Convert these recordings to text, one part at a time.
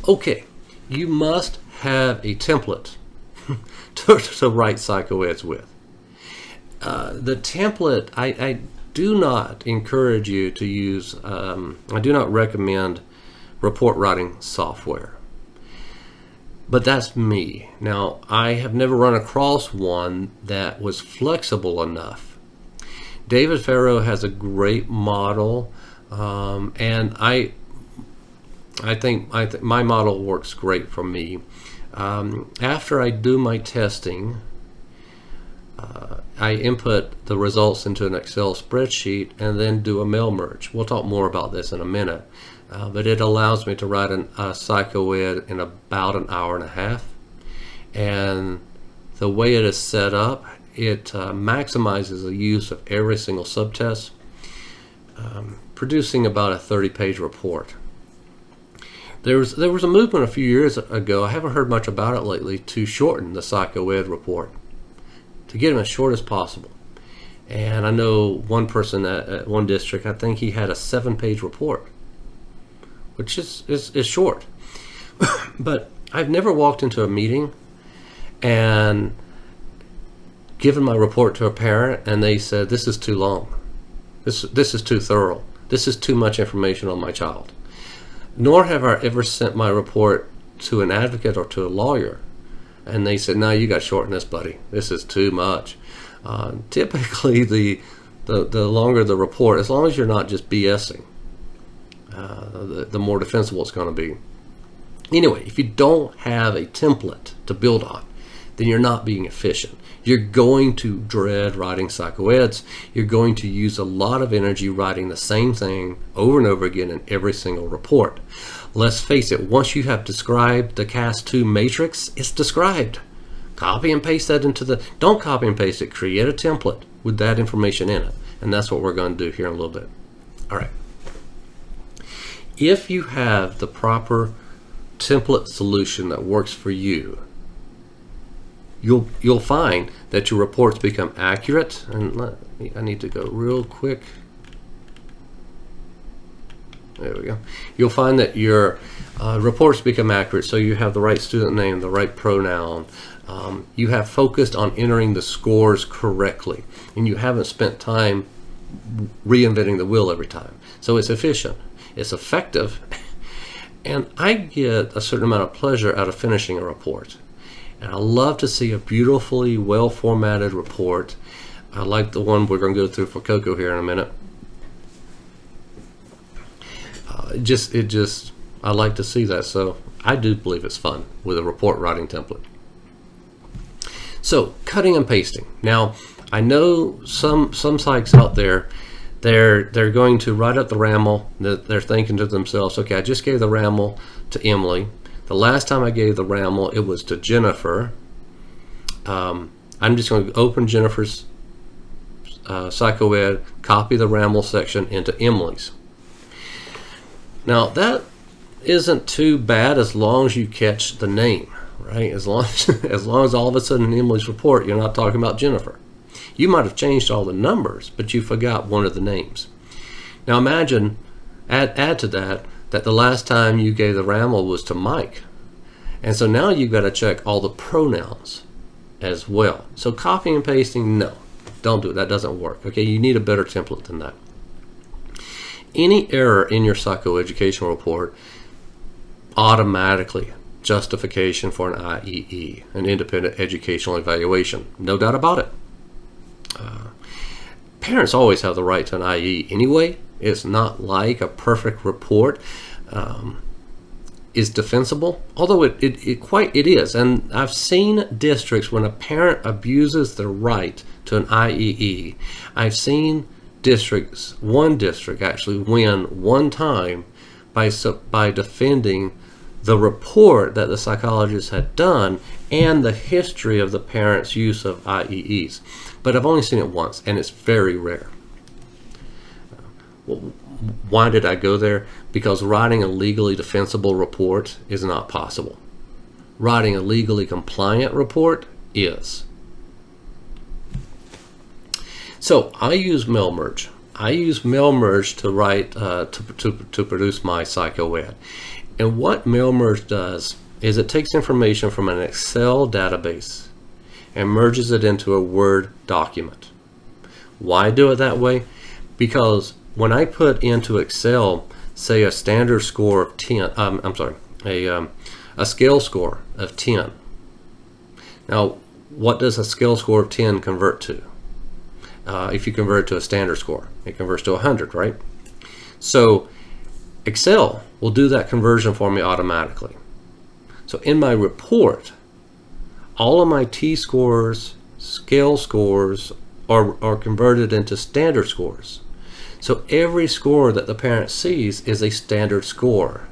Okay, you must have a template to write psychoeds with. The template, I do not encourage you to use, I do not recommend report writing software. But that's me. Now, I have never run across one that was flexible enough. David Farrow has a great model, and I think my model works great for me. After I do my testing, I input the results into an Excel spreadsheet and then do a mail merge. We'll talk more about this in a minute, but it allows me to write a psychoed in about an hour and a half. And the way it is set up, it maximizes the use of every single subtest, producing about a 30-page report. There was a movement a few years ago, I haven't heard much about it lately, to shorten the psychoed report, to get them as short as possible. And I know one person at one district, I think he had a 7-page report, which is short. But I've never walked into a meeting and given my report to a parent and they said, this is too long. This is too thorough. This is too much information on my child. Nor have I ever sent my report to an advocate or to a lawyer and they said, no, you got to shorten this, buddy. This is too much. Typically, the longer the report, as long as you're not just BSing, the more defensible it's going to be. Anyway, if you don't have a template to build on, then you're not being efficient. You're going to dread writing psychoeds. You're going to use a lot of energy writing the same thing over and over again in every single report. Let's face it, once you have described the CAS2 matrix, it's described. Copy and paste that don't copy and paste it, create a template with that information in it. And that's what we're going to do here in a little bit. All right. If you have the proper template solution that works for you, you'll find that your reports become accurate. And I need to go real quick. There we go. You'll find that your reports become accurate, so you have the right student name, the right pronoun. You have focused on entering the scores correctly, and you haven't spent time reinventing the wheel every time. So it's efficient, it's effective, and I get a certain amount of pleasure out of finishing a report. And I love to see a beautifully well-formatted report. I like the one we're going to go through for Coco here in a minute. I like to see that, so I do believe it's fun with a report writing template. So cutting and pasting. Now I know some psychs out there, they're going to write up the RAML. They're thinking to themselves, okay, I just gave the RAML to Emily. The last time I gave the RAML, it was to Jennifer. I'm just going to open Jennifer's psychoed, copy the RAML section into Emily's. Now that isn't too bad as long as you catch the name, right? As long as all of a sudden in Emily's report you're not talking about Jennifer. You might have changed all the numbers, but you forgot one of the names. Now imagine, add to that the last time you gave the RAML was to Mike. And so now you've got to check all the pronouns as well. So copying and pasting, no, don't do it. That doesn't work. Okay, you need a better template than that. Any error in your psychoeducational report, automatically justification for an IEE, an independent educational evaluation. No doubt about it. Parents always have the right to an IE anyway. It's not like a perfect report is defensible, although it is. And I've seen districts when a parent abuses their right to an IEE. I've seen one district actually win one time by defending the report that the psychologist had done and the history of the parent's use of IEEs. But I've only seen it once, and it's very rare. Well, why did I go there? Because writing a legally defensible report is not possible. Writing a legally compliant report is. So I use mail merge. I use mail merge to write to produce my psychoed. And what mail merge does is it takes information from an Excel database and merges it into a Word document. Why do it that way? Because when I put into Excel, say a standard score of 10, a scale score of 10. Now, what does a scale score of 10 convert to? If you convert it to a standard score, it converts to 100, right? So Excel will do that conversion for me automatically. So in my report, all of my T-scores, scale scores are converted into standard scores. So every score that the parent sees is a standard score.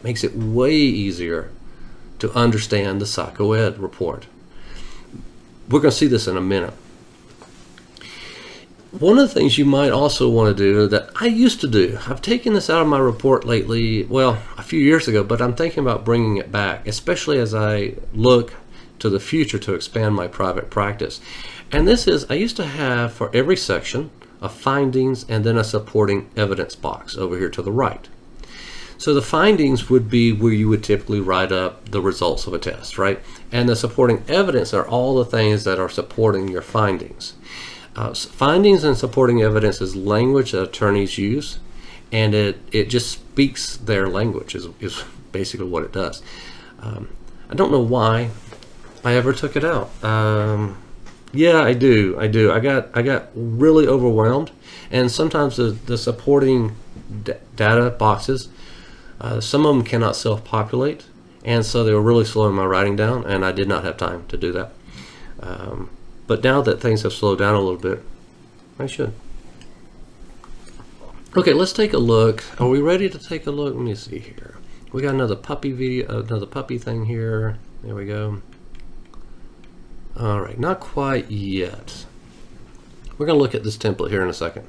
Makes it way easier to understand the psychoed report. We're going to see this in a minute. One of the things you might also want to do that I used to do, I've taken this out of my report lately, well, a few years ago, but I'm thinking about bringing it back, especially as I look to the future to expand my private practice. And this is, I used to have for every section a findings and then a supporting evidence box over here to the right. So the findings would be where you would typically write up the results of a test, right? And the supporting evidence are all the things that are supporting your findings. Findings and supporting evidence is language that attorneys use, and it just speaks their language is basically what it does. I don't know why I ever took it out. Yeah, I do. I got really overwhelmed, and sometimes the supporting data boxes, some of them cannot self-populate, and so they were really slowing my writing down, and I did not have time to do that. But now that things have slowed down a little bit, I should. Okay, let's take a look. Are we ready to take a look? Let me see here. We got another puppy video, another puppy thing here. There we go. All right, not quite yet. We're going to look at this template here in a second.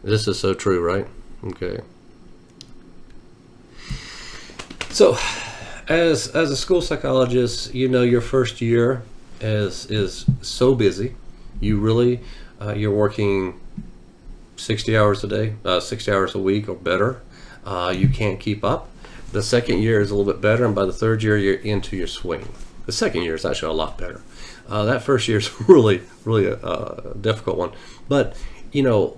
This is so true, right? Okay. So, as a school psychologist, you know your first year is so busy. You really you're working 60 hours a day, 60 hours a week or better. You can't keep up. The second year is a little bit better, and by the third year you're into your swing. The second year is actually a lot better. That first year is really a difficult one. But you know,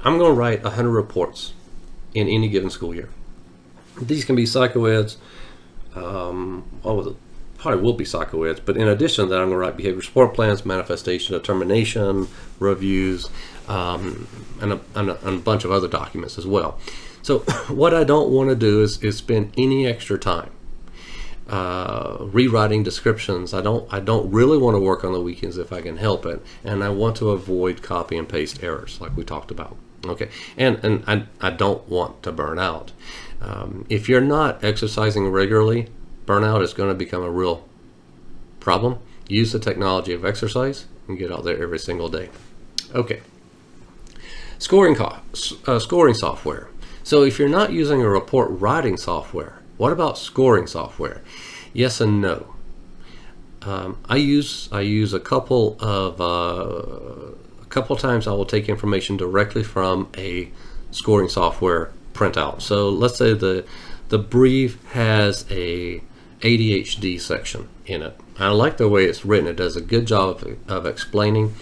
I'm going to write 100 reports in any given school year. These can be psychoeds. Probably will be psychoeds, but in addition to that, I'm going to write behavior support plans, manifestation, determination, reviews, and a bunch of other documents as well. So what I don't want to do is spend any extra time rewriting descriptions. I don't really want to work on the weekends if I can help it, and I want to avoid copy and paste errors like we talked about. Okay, and I don't want to burn out. If you're not exercising regularly, burnout is going to become a real problem. Use the technology of exercise and get out there every single day. Okay. Scoring software. So if you're not using a report writing software, what about scoring software? Yes and no. I use a couple times I will take information directly from a scoring software printout. So let's say the brief has a ADHD section in it. I like the way it's written. It does a good job of explaining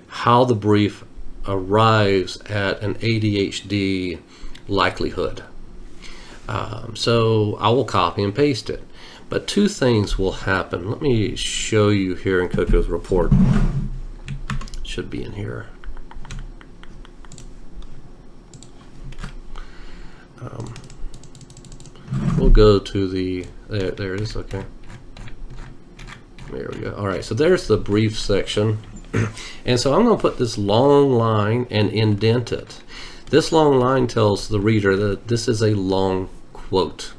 how the brief arrives at an ADHD likelihood. So I will copy and paste it. But two things will happen. Let me show you here in Coco's report. Should be in here. We'll go to the, there it is, okay. There we go. All right, so there's the brief section. And so I'm going to put this long line and indent it. This long line tells the reader that this is a long quote.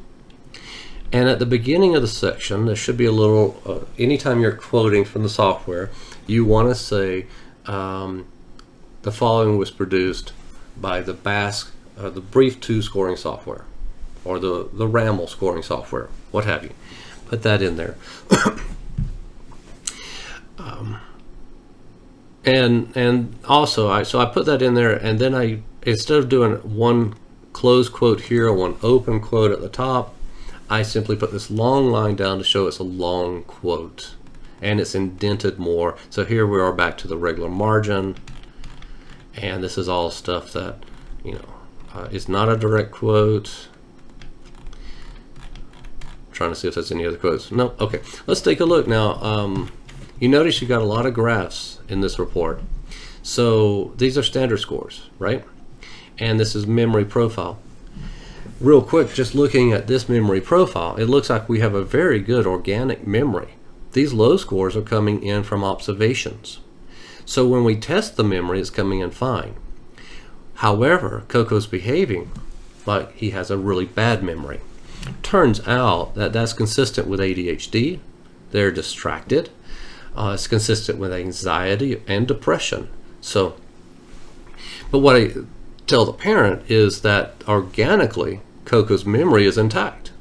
And at the beginning of the section, there should be a little, anytime you're quoting from the software, you want to say, the following was produced by the BASC, the Brief 2 scoring software, or the RAML scoring software, what have you. Put that in there. And also, so I put that in there, and then instead of doing one close quote here, one open quote at the top. I simply put this long line down to show it's a long quote, and it's indented more. So here we are back to the regular margin, and this is all stuff that, you know, it's not a direct quote. Trying to see if there's any other quotes. No. Okay, let's take a look now. You notice you got a lot of graphs in this report. So these are standard scores, right? And this is memory profile. Real quick, just looking at this memory profile, it looks like we have a very good organic memory. These low scores are coming in from observations. So when we test the memory, it's coming in fine. However, Coco's behaving like he has a really bad memory. Turns out that that's consistent with ADHD. They're distracted. It's consistent with anxiety and depression. So, but what I tell the parent is that organically Coco's memory is intact.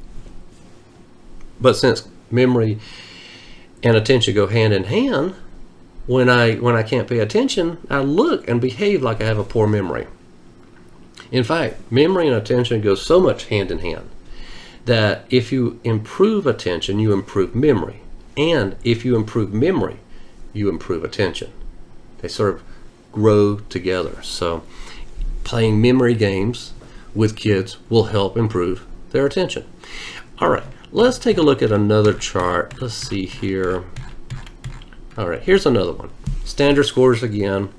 But since memory and attention go hand in hand, when I can't pay attention, I look and behave like I have a poor memory. In fact, memory and attention go so much hand in hand that if you improve attention, you improve memory. And if you improve memory, you improve attention. They sort of grow together. So playing memory games with kids will help improve their attention. All right, let's take a look at another chart. Let's see here. All right, here's another one. Standard scores again.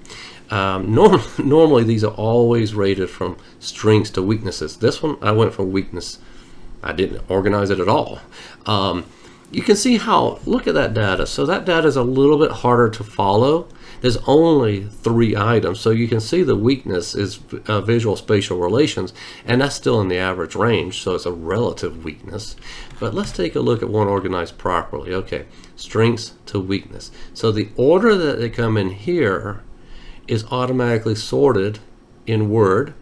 Normally these are always rated from strengths to weaknesses. This one, I went from weakness. I didn't organize it at all. You can see how, look at that data. So that data is a little bit harder to follow. There's only 3 items, so you can see the weakness is visual spatial relations, and that's still in the average range, so it's a relative weakness. But let's take a look at one organized properly. Okay, strengths to weakness. So the order that they come in here is automatically sorted in Word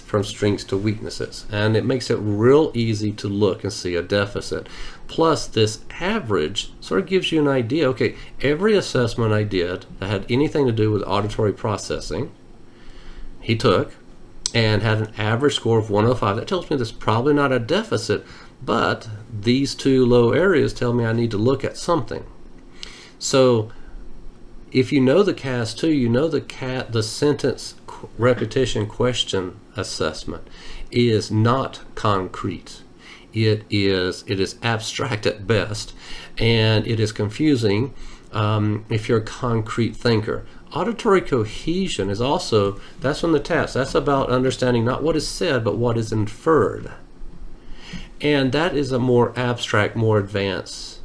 from strengths to weaknesses, and it makes it real easy to look and see a deficit. Plus, this average sort of gives you an idea. Okay, every assessment I did that had anything to do with auditory processing, he took and had an average score of 105. That tells me there's probably not a deficit, but these 2 low areas tell me I need to look at something. So if you know the CAS2, you know the sentence repetition question assessment is not concrete. It is abstract at best, and it is confusing if you're a concrete thinker. Auditory cohesion is also, that's on the test. That's about understanding not what is said, but what is inferred. And that is a more abstract, more advanced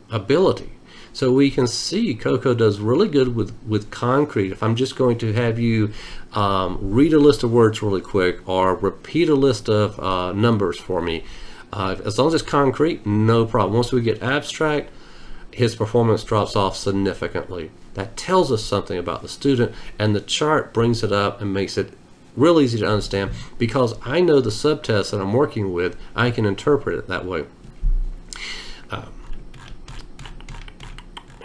ability. So we can see Coco does really good with concrete. If I'm just going to have you read a list of words really quick or repeat a list of numbers for me, as long as it's concrete, no problem. Once we get abstract, his performance drops off significantly. That tells us something about the student, and the chart brings it up and makes it real easy to understand. Because I know the subtests that I'm working with, I can interpret it that way.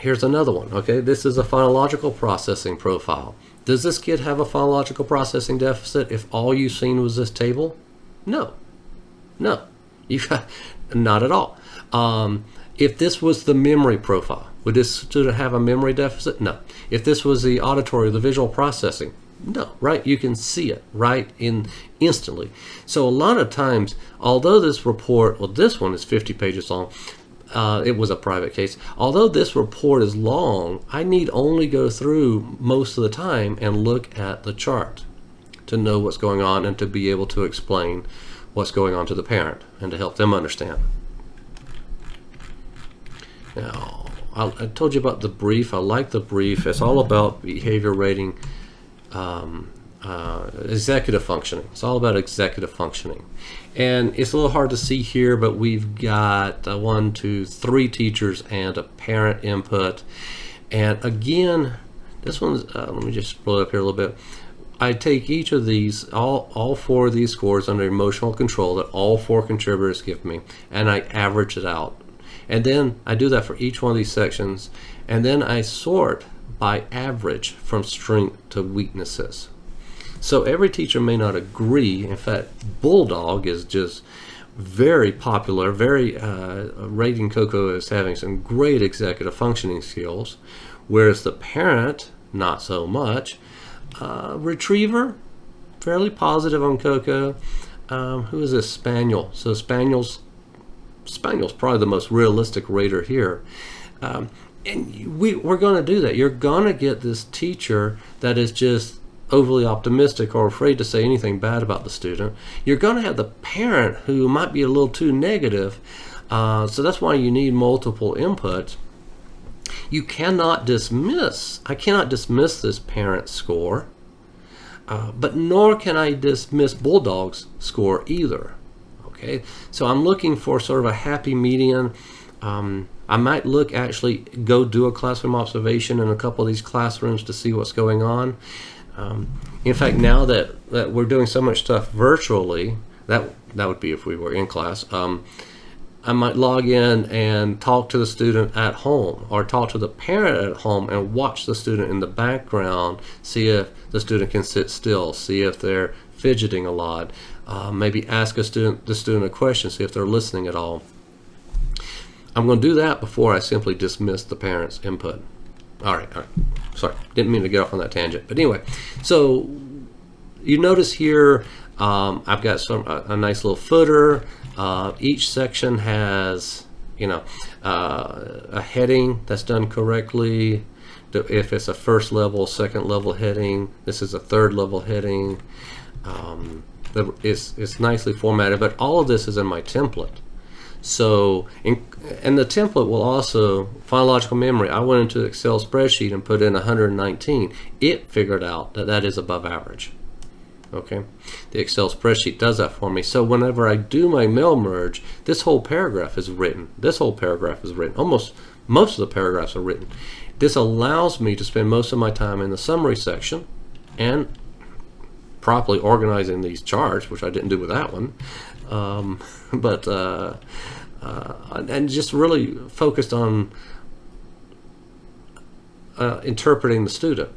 Here's another one. Okay, this is a phonological processing profile. Does this kid have a phonological processing deficit if all you've seen was this table? No. No. Not at all. If this was the memory profile, would this student have a memory deficit? No. If this was the auditory, the visual processing, no, right? You can see it right in instantly. So a lot of times, although this report, well, this one is 50 pages long, it was a private case. Although this report is long, I need only go through most of the time and look at the chart to know what's going on and to be able to explain what's going on to the parent and to help them understand. Now, I told you about the brief. I like the brief. It's all about behavior rating, executive functioning. It's all about executive functioning. And it's a little hard to see here, but we've got 1, 2, 3 teachers and a parent input. And again, this one's, let me just blow it up here a little bit. I take each of these, all 4 of these scores under emotional control that all 4 contributors give me, and I average it out. And then I do that for each one of these sections, and then I sort by average from strength to weaknesses. So every teacher may not agree. In fact, Bulldog is just very popular, very rating Coco as having some great executive functioning skills, whereas the parent, not so much. Retriever, fairly positive on Coco. Who is this? Spaniel. So Spaniel's probably the most realistic rater here. And we're going to do that. You're going to get this teacher that is just overly optimistic or afraid to say anything bad about the student. You're going to have the parent who might be a little too negative. So that's why you need multiple inputs. You cannot dismiss. I cannot dismiss this parent score, but nor can I dismiss Bulldog's score either. Okay, so I'm looking for sort of a happy median. I might actually go do a classroom observation in a couple of these classrooms to see what's going on. In fact, now that we're doing so much stuff virtually, that would be if we were in class, I might log in and talk to the student at home or talk to the parent at home and watch the student in the background, see if the student can sit still, see if they're fidgeting a lot, maybe ask the student a question, see if they're listening at all. I'm going to do that before I simply dismiss the parent's input. All right. Sorry, didn't mean to get off on that tangent. But anyway, so you notice here I've got a nice little footer. Each section has, a heading that's done correctly. If it's a first level, second level heading, this is a third level heading. It's nicely formatted, but all of this is in my template. So, and the template will also, phonological memory, I went into the Excel spreadsheet and put in 119. It figured out that is above average. Okay, the Excel spreadsheet does that for me. So whenever I do my mail merge, this whole paragraph is written. Almost most of the paragraphs are written. This allows me to spend most of my time in the summary section and properly organizing these charts, which I didn't do with that one. And just really focused on interpreting the student.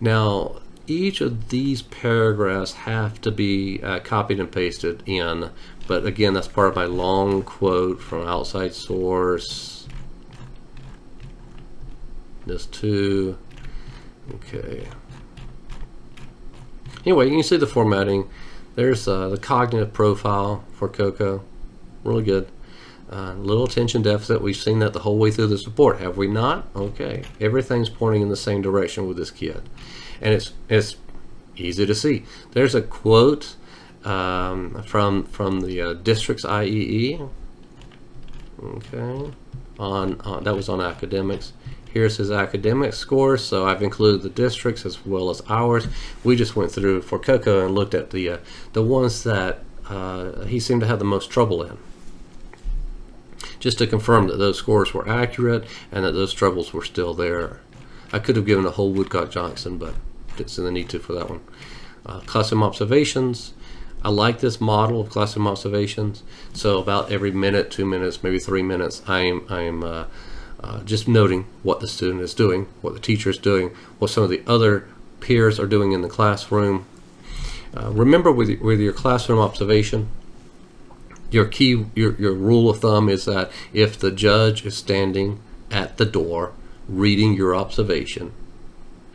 Now, each of these paragraphs have to be copied and pasted in, but again, that's part of my long quote from outside source. This too. Okay. Anyway, you can see the formatting. There's the cognitive profile for Coco. Really good. Little attention deficit. We've seen that the whole way through this report, have we not? Okay. Everything's pointing in the same direction with this kid. And it's easy to see. There's a quote from the district's IEE. Okay. That was on academics. Here's his academic scores, so I've included the districts as well as ours. We just went through for Coco and looked at the ones that he seemed to have the most trouble in, just to confirm that those scores were accurate and that those troubles were still there. I could have given a whole Woodcock-Johnson, but didn't see the need to for that one. Classroom observations. I like this model of classroom observations. So about every minute, 2 minutes, maybe 3 minutes, I'm just noting what the student is doing, what the teacher is doing, what some of the other peers are doing in the classroom. Remember with your classroom observation, your rule of thumb is that if the judge is standing at the door reading your observation,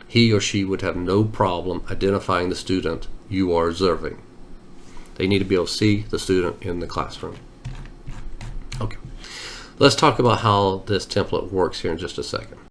he or she would have no problem identifying the student you are observing. They need to be able to see the student in the classroom. Okay. Let's talk about how this template works here in just a second.